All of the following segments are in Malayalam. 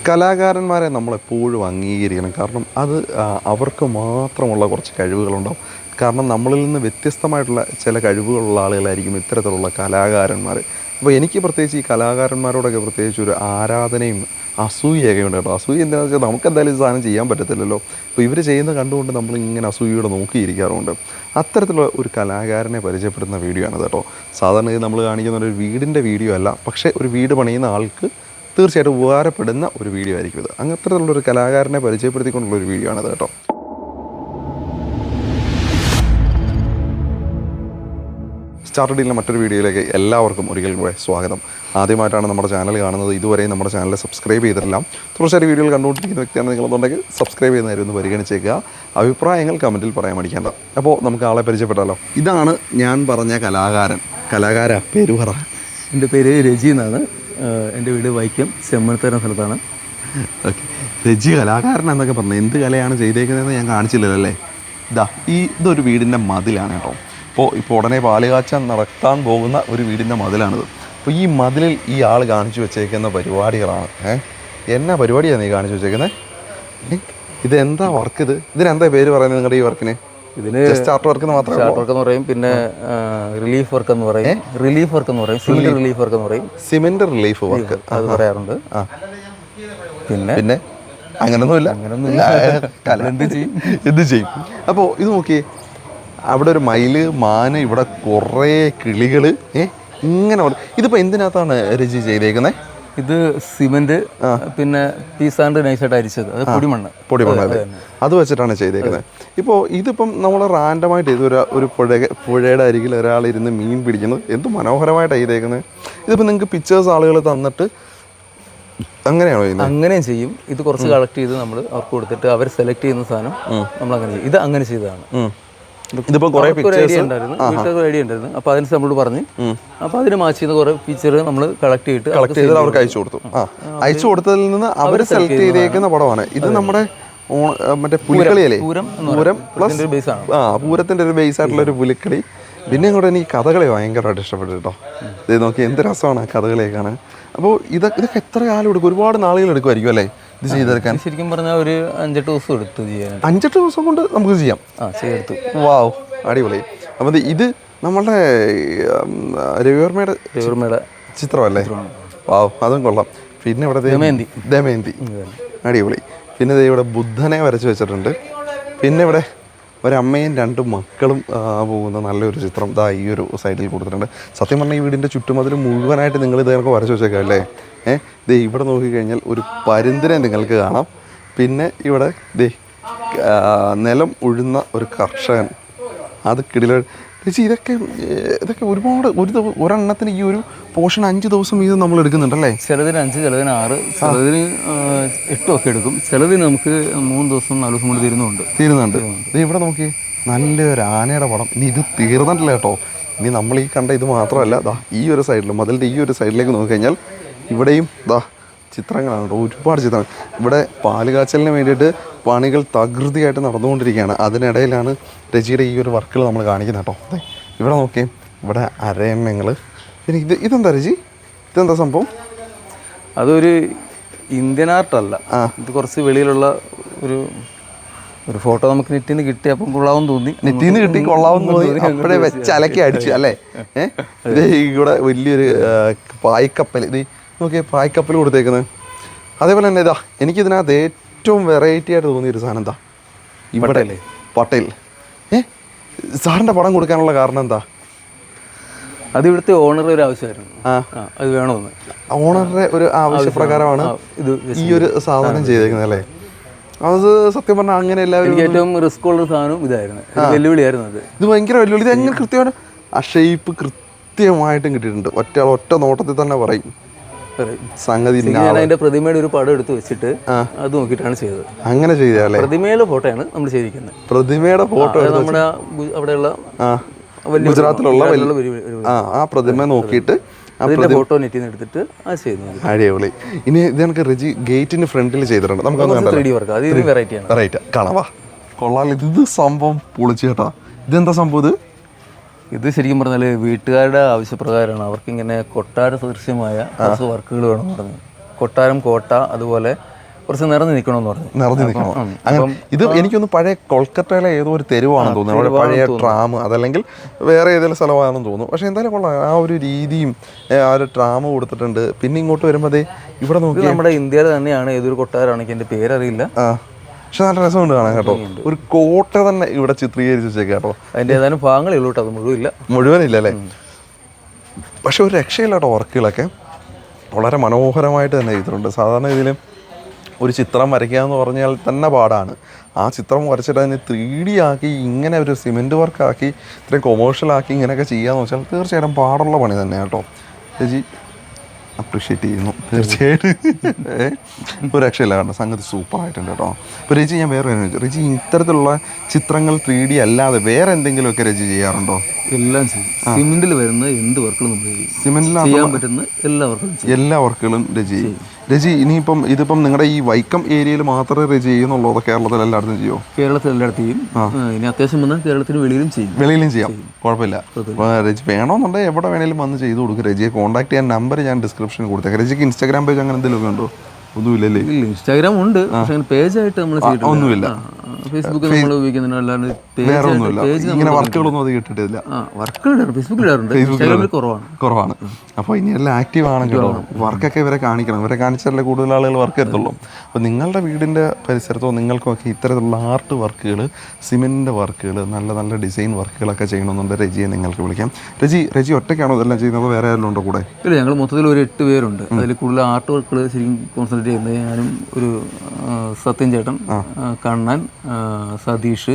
കലാകാരന്മാരെ നമ്മളെപ്പോഴും അംഗീകരിക്കണം. കാരണം അത് അവർക്ക് മാത്രമുള്ള കുറച്ച് കഴിവുകളുണ്ടാവും. കാരണം നമ്മളിൽ നിന്ന് വ്യത്യസ്തമായിട്ടുള്ള ചില കഴിവുകളുള്ള ആളുകളായിരിക്കും ഇത്തരത്തിലുള്ള കലാകാരന്മാർ. അപ്പോൾ എനിക്ക് പ്രത്യേകിച്ച് ഈ കലാകാരന്മാരോടൊക്കെ പ്രത്യേകിച്ച് ഒരു ആരാധനയും അസൂയൊക്കെ ഉണ്ട് കേട്ടോ. അസൂയ എന്താണെന്ന് വെച്ചാൽ നമുക്ക് എന്തായാലും ഇത് സാധനം ചെയ്യാൻ പറ്റത്തില്ലല്ലോ. അപ്പോൾ ഇവർ ചെയ്യുന്നത് കണ്ടുകൊണ്ട് നമ്മളിങ്ങനെ അസൂയയോടെ നോക്കിയിരിക്കാറുണ്ട്. അത്തരത്തിലുള്ള ഒരു കലാകാരനെ പരിചയപ്പെടുന്ന വീഡിയോ ആണ് കേട്ടോ. സാധാരണ ഇത് നമ്മൾ കാണിക്കുന്ന ഒരു വീടിൻ്റെ വീഡിയോ അല്ല, പക്ഷേ ഒരു വീട് പണിയുന്ന ആൾക്ക് തീർച്ചയായിട്ടും ഉപകാരപ്പെടുന്ന ഒരു വീഡിയോ ആയിരിക്കും ഇത്. അങ്ങനത്തരത്തിലുള്ളൊരു കലാകാരനെ പരിചയപ്പെടുത്തിക്കൊണ്ടുള്ളൊരു വീഡിയോ ആണത് കേട്ടോ. സ്റ്റാർ ഡീലിൻ്റെ മറ്റൊരു വീഡിയോയിലേക്ക് എല്ലാവർക്കും ഒരിക്കൽ കൂടെ സ്വാഗതം. ആദ്യമായിട്ടാണ് നമ്മുടെ ചാനൽ കാണുന്നത്, ഇതുവരെയും നമ്മുടെ ചാനൽ സബ്സ്ക്രൈബ് ചെയ്തിട്ടില്ല. തുടർച്ചയായി വീഡിയോകൾ കണ്ടുകൊണ്ടിരിക്കുന്ന വ്യക്തിയാണ് നിങ്ങളെന്നുണ്ടെങ്കിൽ സബ്സ്ക്രൈബ് ചെയ്യുന്നതായിരുന്നു പരിഗണിച്ചേക്കുക. അഭിപ്രായങ്ങൾ കമൻറ്റിൽ പറയാൻ മടിക്കേണ്ട. അപ്പോൾ നമുക്ക് ആളെ പരിചയപ്പെട്ടാലോ. ഇതാണ് ഞാൻ പറഞ്ഞ കലാകാര പേര് പറ. എൻ്റെ പേര് രജി എന്നാണ്. എൻ്റെ വീട് വൈക്കം ചെമ്മനത്തരം സ്ഥലത്താണ്. ഓക്കെ, രജി കലാകാരൻ എന്നൊക്കെ പറഞ്ഞു. എന്ത് കലയാണ് ചെയ്തേക്കുന്നതെന്ന് ഞാൻ കാണിച്ചില്ലല്ലോ അല്ലേ. ഇതൊരു വീടിൻ്റെ മതിലാണ് കേട്ടോ. ഇപ്പോൾ ഉടനെ പാലുകാച്ചാൻ നടത്താൻ പോകുന്ന ഒരു വീടിൻ്റെ മതിലാണിത്. അപ്പോൾ ഈ മതിലിൽ ഈ ആൾ കാണിച്ചു വെച്ചേക്കുന്ന പരിപാടികളാണ്. എന്നാ പരിപാടിയാണ് നീ കാണിച്ചു വെച്ചേക്കുന്നത്? ഇതെന്താ വർക്ക്? ഇതിനെന്താ പേര് പറയുന്നത് നിങ്ങളുടെ ഈ വർക്കിന്? ഇതിന് ആർട്ട് വർക്ക് മാത്രമേ ആർട്ട് വർക്ക് എന്ന് പറയും, പിന്നെ റിലീഫ് വർക്ക് എന്ന് പറയും, സിമെന്റ് റിലീഫ് വർക്ക് എന്ന് പറയും, സിമെന്റ് റിലീഫ് വർക്ക് അത് പറയാറുണ്ട്. പിന്നെ അങ്ങനൊന്നുമില്ല എന്ത് ചെയ്യും. അപ്പോൾ ഇത് നോക്കിയേ, അവിടെ ഒരു മയില്, മാന്, ഇവിടെ കുറേ കിളികൾ ഇങ്ങനെ. ഇതിപ്പോൾ എന്തിനകത്താണ് രജി ചെയ്തേക്കുന്നത്? ഇത് സിമെന്റ്, പിന്നെ പീസാണ്ട് നൈസായിട്ട് അരിച്ചത്, അത് പൊടിമണ്ണ് അത് വെച്ചിട്ടാണ് ചെയ്തേക്കുന്നത്. ഇപ്പോൾ ഇതിപ്പം നമ്മൾ റാൻഡമായിട്ട് ഒരു പുഴയുടെ അരികിൽ ഒരാളിരുന്ന് മീൻ പിടിക്കുന്നത് എന്ത് മനോഹരമായിട്ടാണ് ചെയ്തേക്കുന്നത്. ഇതിപ്പോൾ നിങ്ങൾക്ക് പിക്ചേഴ്സ് ആളുകൾ തന്നിട്ട് അങ്ങനെയാണോ ചെയ്യുന്നത്? അങ്ങനെയും ചെയ്യും. ഇത് കുറച്ച് കളക്ട് ചെയ്ത് നമ്മൾ അവർക്ക് കൊടുത്തിട്ട് അവർ സെലക്ട് ചെയ്യുന്ന സാധനം നമ്മൾ അങ്ങനെ ചെയ്യും. ഇത് അങ്ങനെ ചെയ്തതാണ്. ഇതിപ്പോൾ കുറേ ഐഡിയ ഉണ്ടായിരുന്നു, അപ്പോൾ അതിന് നമ്മളോട് പറഞ്ഞ്, അപ്പോൾ അതിന് മാച്ച് ചെയ്യുന്ന കുറേ ഫീച്ചർ നമ്മൾ കളക്ട് ചെയ്ത് അവർക്ക് അയച്ചു കൊടുത്തു. അയച്ചു കൊടുത്തതിൽ നിന്ന് അവർ സെലക്ട് ചെയ്തേക്കുന്ന പടമാണ് ഇത്. നമ്മുടെ മറ്റേ പുലിക്കളിയല്ലേ, പൂരം പ്ലസ് പൂരത്തിൻ്റെ ഒരു ബേസ് ആയിട്ടുള്ള ഒരു പുലിക്കളി. പിന്നെ കൂടെ എനിക്ക് കഥകളി ഭയങ്കരമായിട്ട് ഇഷ്ടപ്പെട്ടു കേട്ടോ. ഇത് നോക്കി എന്ത് രസമാണ് കഥകളിയൊക്കെ കാണാൻ. അപ്പോൾ ഇതൊക്കെ എത്ര കാലം എടുക്കും? ഒരുപാട് നാളുകൾ എടുക്കുമായിരിക്കും അല്ലേ ഇത് ചെയ്തെടുക്കാൻ? ശരിക്കും പറഞ്ഞാൽ ഒരു 5-8 ദിവസം എടുത്തു ചെയ്യാൻ. 5-8 ദിവസം കൊണ്ട് നമുക്ക് ചെയ്യാം. ചെയ്തെടുത്തു. വാവ്, അടിപൊളി. അപ്പം ഇത് നമ്മളുടെ രവിവർമ്മയുടെ ചിത്രമല്ലേ? വാവ്, അതും കൊള്ളാം. പിന്നെ ഇവിടെ ദമയന്തി, അടിപൊളി. പിന്നെ ഇവിടെ ബുദ്ധനെ വരച്ച് വെച്ചിട്ടുണ്ട്. പിന്നെ ഇവിടെ ഒരമ്മയും 2 മക്കളും പോകുന്ന നല്ലൊരു ചിത്രം ഈ ഒരു സൈഡിൽ കൊടുത്തിട്ടുണ്ട്. സത്യം പറഞ്ഞാൽ ഈ വീടിൻ്റെ ചുറ്റുമതിൽ മുഴുവനായിട്ട് നിങ്ങൾ ഇതൊക്കെ വരച്ച് വെച്ചേക്കാം അല്ലേ. ഇവിടെ നോക്കിക്കഴിഞ്ഞാൽ ഒരു പരുന്തിനെ നിങ്ങൾക്ക് കാണാം. പിന്നെ ഇവിടെ നിലം ഉഴുന്ന ഒരു കർഷകൻ, അത് കിടില. ചേച്ചി ഇതൊക്കെ ഒരുപാട് ഒരെണ്ണത്തിന് ഈ ഒരു പോർഷൻ 5 ദിവസം ഇത് നമ്മൾ എടുക്കുന്നുണ്ടല്ലേ? ചിലതിന് 5, ചിലതിന് 6, ചിലതിന് 8 ഒക്കെ എടുക്കും. ചിലതിന് നമുക്ക് 3 ദിവസം 4 ദിവസം കൊണ്ട് തീരുന്നുണ്ട്. ഇവിടെ നോക്കി നല്ലൊരു ആനയുടെ പടം. ഇനി ഇത് തീർന്നിട്ടില്ല കേട്ടോ. ഇനി നമ്മൾ ഈ കണ്ട ഇത് മാത്രമല്ല, ഈ ഒരു സൈഡിൽ മതിലിൻ്റെ ഈ ഒരു സൈഡിലേക്ക് നോക്കിക്കഴിഞ്ഞാൽ ഇവിടെയും ചിത്രങ്ങളാണ് കേട്ടോ, ഒരുപാട് ചിത്രങ്ങൾ. ഇവിടെ പാലുകാച്ചലിന് വേണ്ടിയിട്ട് പണികൾ തകൃതിയായിട്ട് നടന്നുകൊണ്ടിരിക്കുകയാണ്. അതിനിടയിലാണ് രജിയുടെ ഈ ഒരു വർക്കുകൾ നമ്മൾ കാണിക്കുന്നത് കേട്ടോ. ഇവിടെ നോക്കിയേ, ഇവിടെ അരയണ്ണങ്ങൾ. പിന്നെ ഇതെന്താ രജി? ഇതെന്താ സംഭവം? അതൊരു ഇന്ത്യൻ ആർട്ടല്ല, ഇത് കുറച്ച് വെളിയിലുള്ള ഒരു ഫോട്ടോ നമുക്ക് നെറ്റിൽ നിന്ന് കിട്ടി. അപ്പം കൊള്ളാവും തോന്നി, അപ്പോഴേ വെച്ച് അലക്കി അടിച്ചു അല്ലേ. ഇവിടെ വലിയൊരു പായ്ക്കപ്പൽ, നോക്കിയേ പായ്ക്കപ്പൽ കൊടുത്തേക്കുന്നത്. അതേപോലെ തന്നെ എനിക്കിതിനകത്ത് ഏറ്റവും വെറൈറ്റി ആയിട്ട് തോന്നിയൊരു സാധനം എന്താ? ഇവിടെ പട്ടേൽ. സാറിൻ്റെ പടം കൊടുക്കാനുള്ള കാരണം എന്താ? അത് ഇവിടുത്തെ ഓണറുടെ ഒരു ആവശ്യമായിരുന്നു, അത് വേണമെന്ന്. ഓണറുടെ ഒരു ആവശ്യപ്രകാരമാണ് ഇത് ഈ ഒരു സാധനം ചെയ്തേക്കുന്നത് അല്ലേ? അത് സത്യം പറഞ്ഞാൽ അങ്ങനെ എല്ലാവരും ഏറ്റവും റിസ്ക് ഉള്ള സാധനം ഇതായിരുന്നു, വെല്ലുവിളിയായിരുന്നു. ഇത് ഭയങ്കര വെല്ലുവിളി. ഇത് എങ്ങനെ കൃത്യമായിട്ട് ആ ഷേപ്പ് കൃത്യമായിട്ടും കിട്ടിയിട്ടുണ്ട്. ഒറ്റ നോട്ടത്തിൽ തന്നെ പറയും സംഗതി. ഞാൻ അതിന്റെ പ്രതിമയുടെ ഒരു പടം എടുത്ത് വെച്ചിട്ട് അത് നോക്കിയിട്ടാണ് ചെയ്തത്. അങ്ങനെ ചെയ്തല്ലേ? പ്രതിമയുടെ ഫോട്ടോയാണ് നമ്മൾ ചെയ്തിരിക്കുന്നത്. പ്രതിമയുടെ ഫോട്ടോ നമ്മുടെ അവിടെയുള്ള ഗുജറാത്തിലുള്ള ആ പ്രതിമ നോക്കിയിട്ട് അതിന്റെ ഫോട്ടോ നെറ്റിൽ നിന്ന് എടുത്തിട്ട് അത് ചെയ്യുന്നത്. അടിപൊളി. ഇനി ഇത് എനിക്ക് രജി ഗേറ്റിന് ഫ്രണ്ടിൽ ചെയ്തിട്ടുണ്ട്. നമുക്ക് 3D വർക്ക്, അത് വെറൈറ്റി കാണാവാ. കൊള്ളാം. ഇത് സംഭവം പൊളിച്ചു കേട്ടാ. ഇതെന്താ സംഭവം? ഇത് ശരിക്കും പറഞ്ഞാൽ വീട്ടുകാരുടെ ആവശ്യപ്രകാരമാണ്. അവർക്കിങ്ങനെ കൊട്ടാര സദൃശ്യമായ കുറച്ച് വർക്കുകൾ വേണമെന്ന് പറഞ്ഞു. കൊട്ടാരം, കോട്ട, അതുപോലെ കുറച്ച് നിറഞ്ഞു നിൽക്കണമെന്ന് പറഞ്ഞു. നിറഞ്ഞു നിൽക്കണം. അങ്ങനെ ഇത് എനിക്കൊന്ന് പഴയ കൊൽക്കത്തയിലെ ഏതോ ഒരു തെരുവാണെന്ന് തോന്നുന്നു, അവിടെ പഴയ ട്രാം, അതല്ലെങ്കിൽ വേറെ ഏതെങ്കിലും സ്ഥലമാണെന്ന് തോന്നുന്നു. പക്ഷെ എന്തായാലും കൊള്ളാം, ആ ഒരു രീതിയും ആ ഒരു ട്രാം കൊടുത്തിട്ടുണ്ട്. പിന്നെ ഇങ്ങോട്ട് വരുമ്പോൾ അതേ ഇവിടെ നോക്കി നമ്മുടെ ഇന്ത്യയിൽ തന്നെയാണ്, ഏതൊരു കൊട്ടാരമാണെങ്കിൽ എൻ്റെ പേരറിയില്ല. പക്ഷെ നല്ല രസമുണ്ട് കാണാൻ കേട്ടോ. ഒരു കോട്ട തന്നെ ഇവിടെ ചിത്രീകരിച്ച് വെച്ചേക്കാം കേട്ടോ. അതിൻ്റെ ഏതാനും ഭാഗങ്ങളേ ഉള്ളൂ കേട്ടോ, അത് മുഴുവനില്ല അല്ലേ. പക്ഷെ ഒരു രക്ഷയില്ല കേട്ടോ, വർക്കുകളൊക്കെ വളരെ മനോഹരമായിട്ട് തന്നെ ചെയ്തിട്ടുണ്ട്. സാധാരണ ഇതിൽ ഒരു ചിത്രം വരയ്ക്കുക എന്ന് പറഞ്ഞാൽ തന്നെ പാടാണ്. ആ ചിത്രം വരച്ചിട്ട് അതിനെ 3D ആക്കി ഇങ്ങനെ ഒരു സിമെൻറ്റ് വർക്കാക്കി ഇത്രയും കൊമേഴ്ഷ്യലാക്കി ഇങ്ങനെയൊക്കെ ചെയ്യാന്ന് വെച്ചാൽ തീർച്ചയായിട്ടും പാടുള്ള പണി തന്നെ കേട്ടോ. ചേച്ചി അപ്രീഷിയേറ്റ് ചെയ്യുന്നു തീർച്ചയായിട്ടും. ഒരു രക്ഷയില്ല കാരണം സംഗതി സൂപ്പറായിട്ടുണ്ട് കേട്ടോ. അപ്പോൾ രജി, ഞാൻ വേറെ രജി ഇത്തരത്തിലുള്ള ചിത്രങ്ങൾ 3D അല്ലാതെ വേറെ എന്തെങ്കിലുമൊക്കെ രജി ചെയ്യാറുണ്ടോ? എല്ലാം ചെയ്യും. സിമെന്റിൽ വരുന്ന എന്ത് വർക്കുകളും നമ്മൾ ചെയ്യും. സിമെന്റിൽ ചെയ്യാൻ പറ്റുന്ന എല്ലാ വർക്കുകളും രജി ചെയ്യും. രജി ഇനിയിപ്പം ഇതിപ്പം നിങ്ങളുടെ ഈ വൈക്കം ഏരിയയിൽ മാത്രമേ രജി ചെയ്യുന്നുള്ളൂ, അതോ കേരളത്തിൽ എല്ലായിടത്തും ചെയ്യുമോ? കേരളത്തിൽ എല്ലായിടത്തും ചെയ്യും. ഇനി അത്യാവശ്യം വന്നാൽ കേരളത്തിന് വെളിയിലും ചെയ്യാം. കുഴപ്പമില്ല. രജി വേണമെന്നുണ്ടെങ്കിൽ എവിടെ വേണേലും വന്ന് ചെയ്ത് കൊടുക്കും. രജിയെ കോൺടാക്ട് ചെയ്യാൻ നമ്പർ ഞാൻ ഡിസ്ക്രിപ്ഷനിൽ കൊടുത്തേക്കാം. രജിക്ക് ഇൻസ്റ്റാഗ്രാം പേജ് അങ്ങനെ എന്തെങ്കിലുമൊക്കെ ഉണ്ടോ? ഒന്നുമില്ലല്ലേ? ഇൻസ്റ്റാഗ്രാം ഉണ്ട്, പക്ഷേ പേജായിട്ട് നമ്മൾ ഒന്നുമില്ല. ഫേസ്ബുക്ക് നമ്മൾ ഉപയോഗിക്കുന്നുണ്ട്, അല്ലാണ്ട് വേറെ ഒന്നുമില്ല. ഇങ്ങനെ വർക്കുകളൊന്നും അത് കിട്ടിയിട്ടില്ല. വർക്കുകളുണ്ട്, ഫേസ്ബുക്കിൽ കുറവാണ്. അപ്പോൾ ഇനി എല്ലാം ആക്റ്റീവ് ആണ് കേട്ടോ. വർക്കൊക്കെ ഇവരെ കാണിക്കണം, ഇവരെ കാണിച്ചാലേ കൂടുതൽ ആളുകൾ വർക്ക് എടുത്തുള്ളൂ. അപ്പോൾ നിങ്ങളുടെ വീടിൻ്റെ പരിസരത്തോ നിങ്ങൾക്കൊക്കെ ഇത്തരത്തിലുള്ള ആർട്ട് വർക്കുകൾ, സിമെൻറ്റിൻ്റെ വർക്കുകൾ, നല്ല നല്ല ഡിസൈൻ വർക്കുകളൊക്കെ ചെയ്യണമെന്നുണ്ടെങ്കിൽ രജിയെ നിങ്ങൾക്ക് വിളിക്കാം. രജി ഒറ്റയ്ക്കാണോ ഇതെല്ലാം ചെയ്യുന്നത്, വേറെ ആരെങ്കിലും ഉണ്ടോ കൂടെ? ഇല്ല, ഞങ്ങൾ മൊത്തത്തിൽ ഒരു 8 പേരുണ്ട്. അതിൽ കൂടുതൽ ആർട്ട് വർക്കുകൾ ശരിക്കും കോൺസെൻട്രേറ്റ് ചെയ്യുന്നത് ഞാനും, ഒരു സത്യൻ ചേട്ടൻ, കണ്ണൻ, സതീഷ്,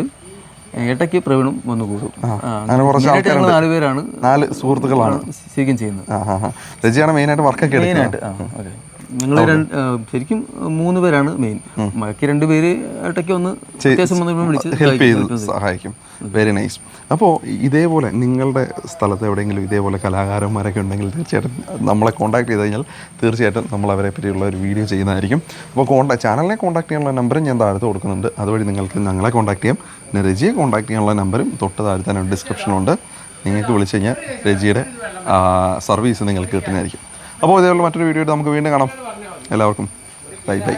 ഇടയ്ക്ക് പ്രവീണും വന്നു കൂടും. ഞങ്ങൾ 4 പേരാണ്, 4 സുഹൃത്തുക്കളാണ് ശരിക്കും ചെയ്യുന്നത്. രജിയാണ് മെയിനായിട്ട് വർക്കൊക്കെ മെയിനായിട്ട്. ഞങ്ങൾ ശരിക്കും 3 പേരാണ് മെയിൻ. ബാക്കി 2 പേര് ഇടയ്ക്ക് ഒന്ന് അത്യാവശ്യം വിളിച്ച് ഹെൽപ്പ് ചെയ്ത് സഹായിക്കും. Very nice. അപ്പോൾ ഇതേപോലെ നിങ്ങളുടെ സ്ഥലത്ത് എവിടെയെങ്കിലും ഇതേപോലെ കലാകാരന്മാരൊക്കെ ഉണ്ടെങ്കിൽ തീർച്ചയായിട്ടും നമ്മളെ കോൺടാക്ട് ചെയ്ത് കഴിഞ്ഞാൽ തീർച്ചയായിട്ടും നമ്മൾ അവരെ പറ്റിയുള്ള ഒരു വീഡിയോ ചെയ്യുന്നതായിരിക്കും. അപ്പോൾ ചാനലിനെ കോൺടാക്ട് ചെയ്യാനുള്ള നമ്പറും ഞാൻ താഴത്ത് കൊടുക്കുന്നുണ്ട്. അതുവഴി നിങ്ങൾക്ക് ഞങ്ങളെ കോൺടാക്ട് ചെയ്യാം. പിന്നെ രജിയെ കോൺടാക്ട് ചെയ്യാനുള്ള നമ്പറും തൊട്ട് താഴെ ഡിസ്ക്രിപ്ഷനുണ്ട്. നിങ്ങൾക്ക് വിളിച്ച് കഴിഞ്ഞാൽ രജിയുടെ സർവീസ് നിങ്ങൾക്ക് കിട്ടുന്നതായിരിക്കും. അപ്പോൾ ഇതേപോലെ മറ്റൊരു വീഡിയോ നമുക്ക് വീണ്ടും കാണാം. എല്ലാവർക്കും ബൈ ബൈ.